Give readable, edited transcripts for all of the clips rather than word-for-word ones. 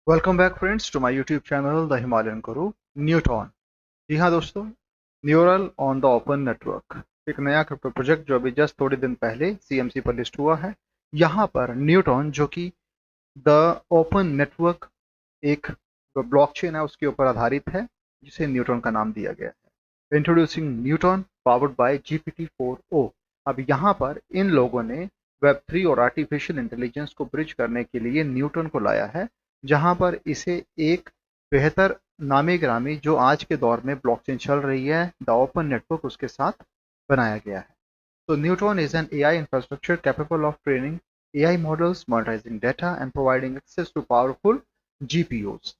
Welcome back friends to my YouTube channel the Himalayan guru Newton. जी हाँ दोस्तों, neural on the open network एक नया क्रिप्टो प्रोजेक्ट जो अभी जस्ट थोड़े दिन पहले सीएमसी पर लिस्ट हुआ है। यहाँ पर न्यूटन जो कि द ओपन नेटवर्क एक ब्लॉकचेन है उसके ऊपर आधारित है, जिसे न्यूटन का नाम दिया गया है। Introducing Newton powered by GPT-4o। अब यहाँ पर इन लोगों ने वेब 3 और आर्टिफिशियल इंटेलिजेंस को ब्रिज करने के लिए न्यूटन को लाया है, जहां पर इसे एक बेहतर नामी गिरामी जो आज के दौर में ब्लॉकचेन चल रही है द ओपन नेटवर्क उसके साथ बनाया गया है। तो Newton is an AI infrastructure capable of training AI models, monetizing data, and providing access to powerful GPUs.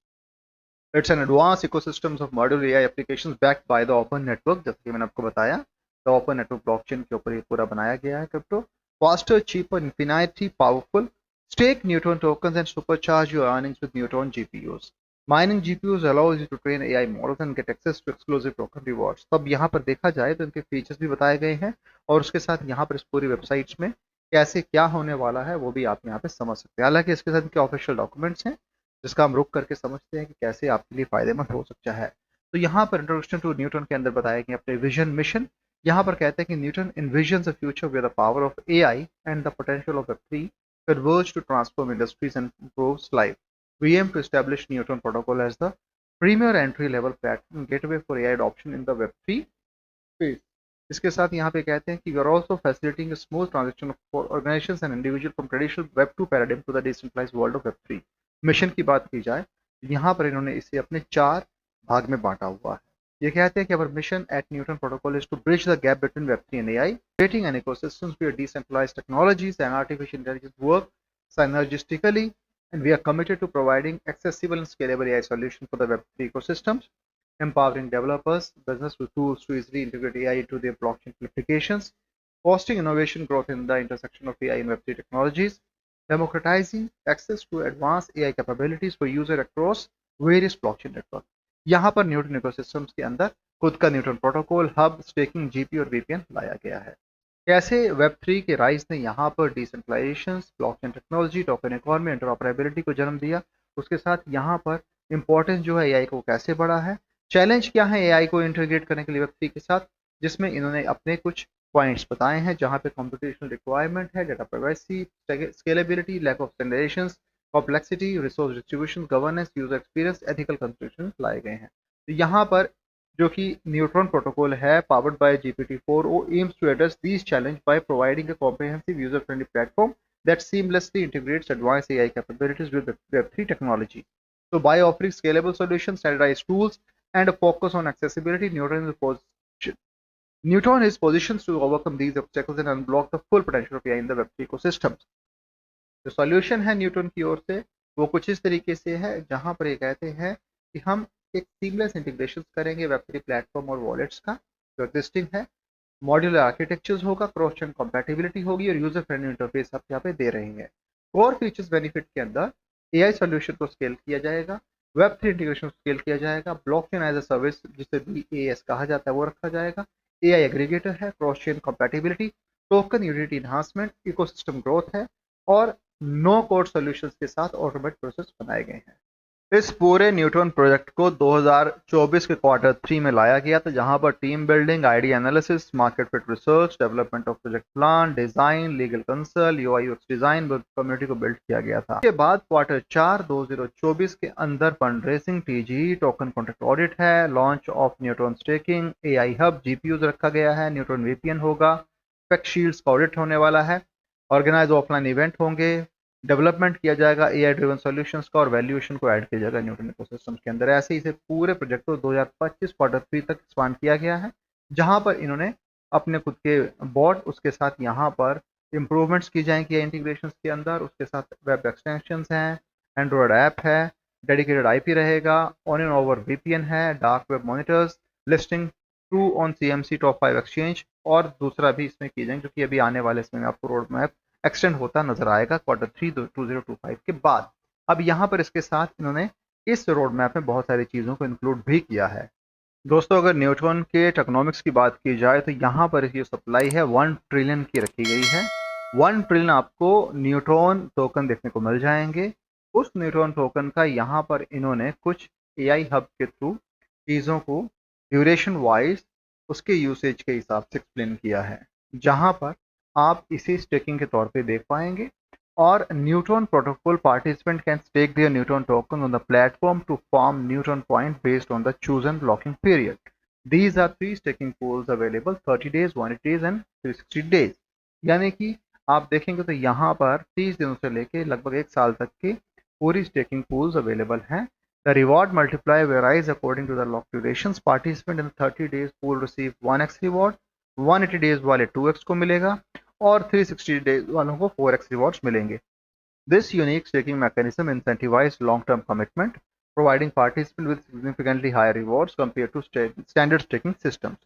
It's an advanced ecosystem of modern AI applications backed by the open network। जैसे कि मैंने आपको बताया, the open network blockchain के ऊपर ये पूरा बनाया गया है crypto. Faster, cheaper, infinitely powerful, stake Newton tokens and supercharge your earnings with Newton GPUs. Mining GPUs allows you to train AI models and get access to exclusive token rewards। तब यहाँ पर देखा जाए तो इनके फीचर्स भी बताए गए हैं, और उसके साथ यहाँ पर इस पूरी वेबसाइट्स में कैसे क्या होने वाला है वो भी आप यहाँ पे समझ सकते हैं। हालांकि इसके साथ इनके ऑफिशियल डॉक्यूमेंट्स हैं, जिसका हम रुक करके समझते हैं कि कैसे आपके लिए फायदेमंद हो सकता है। तो यहाँ पर इंट्रोडक्शन टू न्यूटन के अंदर बताया गया अपने विजन मिशन। यहाँ पर कहते हैं कि Newton envisions a future where the power of AI and the potential of Web3 converge to transform industries and improves life. We aim to establish Newton protocol as the premier entry-level platform gateway for AI adoption in the Web3 space। इसके साथ यहाँ पे कहते हैं कि we are also facilitating a smooth transition for organizations and individuals from traditional Web2 paradigm to the decentralized world of Web3। Mission की बात की जाए, यहाँ पर इन्होंने इसे अपने 4 भाग में बांटा हुआ है। ये कहते हैं कि our mission at Newton Protocol is to bridge the gap between Web3 and AI, creating an ecosystem where decentralized technologies and artificial intelligence work synergistically, and we are committed to providing accessible and scalable AI solutions for the Web3 ecosystems, empowering developers, business with tools to easily integrate AI into their blockchain applications, fostering innovation growth in the intersection of AI and Web3 technologies, democratizing access to advanced AI capabilities for user across various blockchain networks। यहाँ पर Newton ecosystems के अंदर खुद का Newton protocol, hub, staking, GP और VPN लाया गया है। कैसे वेब 3 के राइज ने यहाँ पर decentralisation, blockchain technology, token economy, interoperability को जन्म दिया। उसके साथ यहाँ पर इंपॉर्टेंस जो है एआई को कैसे बढ़ा है, चैलेंज क्या है एआई को इंटीग्रेट करने के लिए वेब 3 के साथ, जिसमें इन्होंने अपने कुछ पॉइंट्स बताए हैं, जहाँ पे कंप्यूटेशनल रिक्वायरमेंट है, data privacy, scalability, lack of standardisation, complexity, resource distribution, governance, user experience, ethical consideration लाए गए हैं। तो यहाँ पर जो कि न्यूट्रॉन प्रोटोकॉल है powered by GPT-4o aims to address these challenges by providing a comprehensive user-friendly platform that seamlessly integrates advanced AI capabilities with Web3 technology. So by offering scalable solutions, standardized tools, and a focus on accessibility, Newton is positioned to overcome these obstacles and unblock the full potential of AI in the Web3 ecosystems। जो solution है Newton की ओर से वो कुछ इस तरीके से है, जहां पर ये कहते हैं कि हम एक सीमलेस इंटीग्रेशन करेंगे वेब3 प्लेटफॉर्म और वॉलेट्स का जो एग्जिस्टिंग है, मॉड्यूलर आर्किटेक्चर्स होगा, क्रॉस चेन कंपैटिबिलिटी होगी और यूजर फ्रेंडली इंटरफेस आप यहाँ पे दे रहे हैं। कोर फीचर्स बेनिफिट के अंदर एआई सॉल्यूशन को स्केल किया जाएगा, वेब 3 इंटीग्रेशन स्केल किया जाएगा, ब्लॉकचेन एज अ सर्विस जिसे BaaS कहा जाता है वो रखा जाएगा, एआई एग्रीगेटर है, cross chain compatibility, token utility enhancement, ecosystem growth है, और नो कोड सॉल्यूशंस के साथ ऑटोमेट प्रोसेस बनाए गए हैं। इस पूरे न्यूटन प्रोजेक्ट को 2024 के Q3 में लाया गया था, जहां पर team building, idea analysis, market fit research, development of project plan, design, legal consult, UI UX design, community को बिल्ड किया गया था। इसके बाद Q4 2024 के अंदर fund raising, TGE, token contract audit है, launch of Newton staking, AI hub, GPUs रखा गया है, न्यूटन VPN होगा, स्पेक शील्ड्स का ऑडिट होने वाला है, ऑर्गेनाइज ऑफलाइन इवेंट होंगे, डेवलपमेंट किया जाएगा एआई ड्रिवन सॉल्यूशंस का, और वैल्यूएशन को ऐड किया जाएगा न्यूटन इकोसिस्टम के अंदर। ऐसे ही इसे पूरे प्रोजेक्ट को 2025 Q3 तक एक्सपांड किया गया है, जहां पर इन्होंने अपने खुद के बॉट, उसके साथ यहाँ पर इंप्रूवमेंट्स की जाएंगी इंटीग्रेशन के अंदर, उसके साथ वेब एक्सटेंशन हैं, एंड्रॉयड ऐप है, डेडिकेटेड IP रहेगा, ऑन एंड ओवर VPN है, dark web monitors, listing true on CMC top 5 exchange, और दूसरा भी इसमें की जाएंगे, क्योंकि अभी आने वाले इसमें आपको रोड मैप एक्सटेंड होता नजर आएगा Q3 2025 के बाद। अब यहाँ पर इसके साथ इन्होंने इस रोड मैप में बहुत सारी चीज़ों को इंक्लूड भी किया है। दोस्तों, अगर न्यूटन के टोकनॉमिक्स की बात की जाए तो यहाँ पर इसकी सप्लाई है 1 ट्रिलियन की रखी गई है। 1 ट्रिलियन आपको न्यूटन टोकन देखने को मिल जाएंगे। उस न्यूट्रॉन टोकन का यहाँ पर इन्होंने कुछ AI हब के थ्रू चीज़ों को ड्यूरेशन वाइज उसके यूसेज के हिसाब से एक्सप्लेन किया है, जहाँ पर आप इसे स्टेकिंग के तौर पे देख पाएंगे। और neutron protocol participant can stake their neutron token on the platform to form neutron point based on the chosen blocking period. These are 3 staking pools available, 30 days, 180 days and 360 days। यानी कि आप देखेंगे तो यहाँ पर 30 दिनों से लेके लगभग 1 साल तक की पूरी स्टेकिंग पूल्स अवेलेबल हैं। The reward multiplier varies according to the lock durations. Participant in 30 days pool receive 1x reward, 180 days वाले 2x को मिलेगा और 360 days वालों को 4x rewards मिलेंगे। This unique staking mechanism incentivizes long-term commitment, providing participants with significantly higher rewards compared to standard staking systems।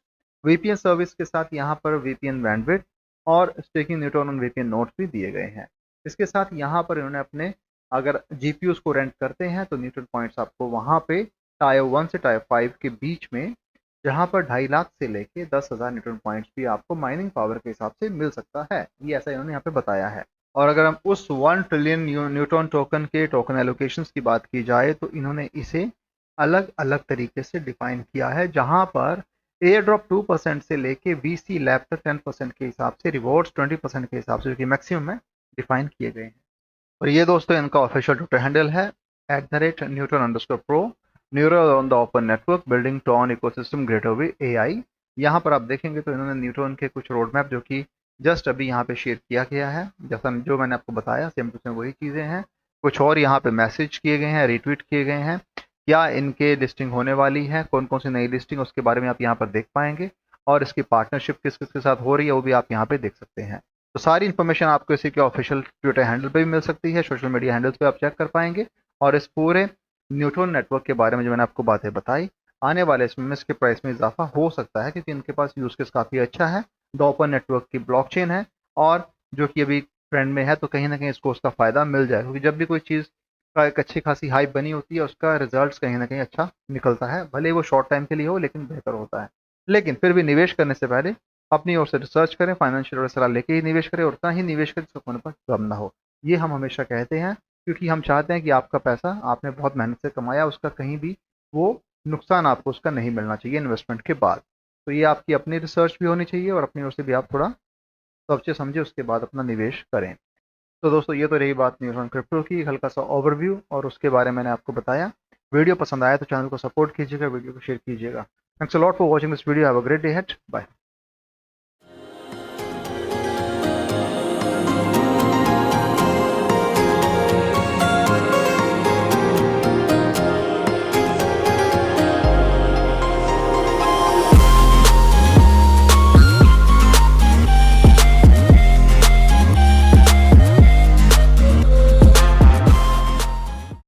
VPN service के साथ यहाँ पर VPN बैंडविड्थ और स्टेकिंग न्यूट्रॉन और VPN नोड्स भी दिए गए हैं। इसके साथ यहाँ पर इन्होंने अपने अगर GPUs को रेंट करते हैं तो न्यूट्रॉन पॉइंट्स आपको वहाँ पे टायर 1 से टायर 5 के बीच में, जहाँ पर 2.5 लाख से लेके 10,000 न्यूट्रॉन पॉइंट्स भी आपको माइनिंग पावर के हिसाब से मिल सकता है। ये ऐसा इन्होंने यहाँ पे बताया है। और अगर हम उस 1 ट्रिलियन न्यूट्रॉन टोकन के टोकन एलोकेशंस की बात की जाए तो इन्होंने इसे अलग अलग तरीके से डिफाइन किया है, जहां पर एयर ड्रॉप 2% से लेके VC लैब तक 10% के हिसाब से, रिवॉर्ड्स 20% के हिसाब से, जो कि मैक्सिमम है, डिफाइन किए गए हैं। और ये दोस्तों इनका ऑफिशियल ट्विटर हैंडल है @Neutron_Pro, neural on the open network building TON ecosystem greater with AI। यहाँ पर आप देखेंगे तो इन्होंने न्यूट्रॉन के कुछ रोड मैप जो कि जस्ट अभी यहाँ पे शेयर किया गया है, जैसा जो मैंने आपको बताया सेम टू सेम वही चीज़ें हैं। कुछ और यहाँ पे मैसेज किए गए हैं, रिट्वीट किए गए हैं, क्या इनके लिस्टिंग होने वाली है, कौन कौन सी नई लिस्टिंग, उसके बारे में आप यहाँ पर देख पाएंगे। और इसकी पार्टनरशिप किस किस के साथ हो रही है वो भी आप यहाँ पे देख सकते हैं। तो सारी इन्फॉर्मेशन आपको इसी के ऑफिशियल ट्विटर हैंडल पे भी मिल सकती है, सोशल मीडिया हैंडल्स पे आप चेक कर पाएंगे। और इस पूरे न्यूट्रॉन नेटवर्क के बारे में जो मैंने आपको बातें बताई, आने वाले इसमें इसके प्राइस में इजाफा हो सकता है, क्योंकि इनके पास यूज केस काफ़ी अच्छा है। द ओपन नेटवर्क की ब्लॉकचेन है और जो कि अभी ट्रेंड में है, तो कहीं ना कहीं इसको उसका फ़ायदा मिल जाए, क्योंकि जब भी कोई चीज़ का एक अच्छी खासी हाइप बनी होती है उसका रिजल्ट्स कहीं ना कहीं अच्छा निकलता है, भले वो शॉर्ट टाइम के लिए हो लेकिन बेहतर होता है। लेकिन फिर भी निवेश करने से पहले अपनी ओर से रिसर्च करें, फाइनेंशियल सलाह लेके ही निवेश करें, और उतना ही निवेश करें जिसको होने पर गम ना हो। ये हम हमेशा कहते हैं, क्योंकि हम चाहते हैं कि आपका पैसा आपने बहुत मेहनत से कमाया, उसका कहीं भी वो नुकसान आपको उसका नहीं मिलना चाहिए इन्वेस्टमेंट के बाद। तो ये आपकी अपनी रिसर्च भी होनी चाहिए और अपनी ओर से भी आप थोड़ा सोचे समझे उसके बाद अपना निवेश करें। तो दोस्तों ये तो रही बात न्यूट्रॉन क्रिप्टो की, हल्का सा ओवरव्यू और उसके बारे में मैंने आपको बताया। वीडियो पसंद आया तो चैनल को सपोर्ट कीजिएगा, वीडियो को शेयर कीजिएगा। Thanks a lot for watching this video. Have a great day ahead. Bye.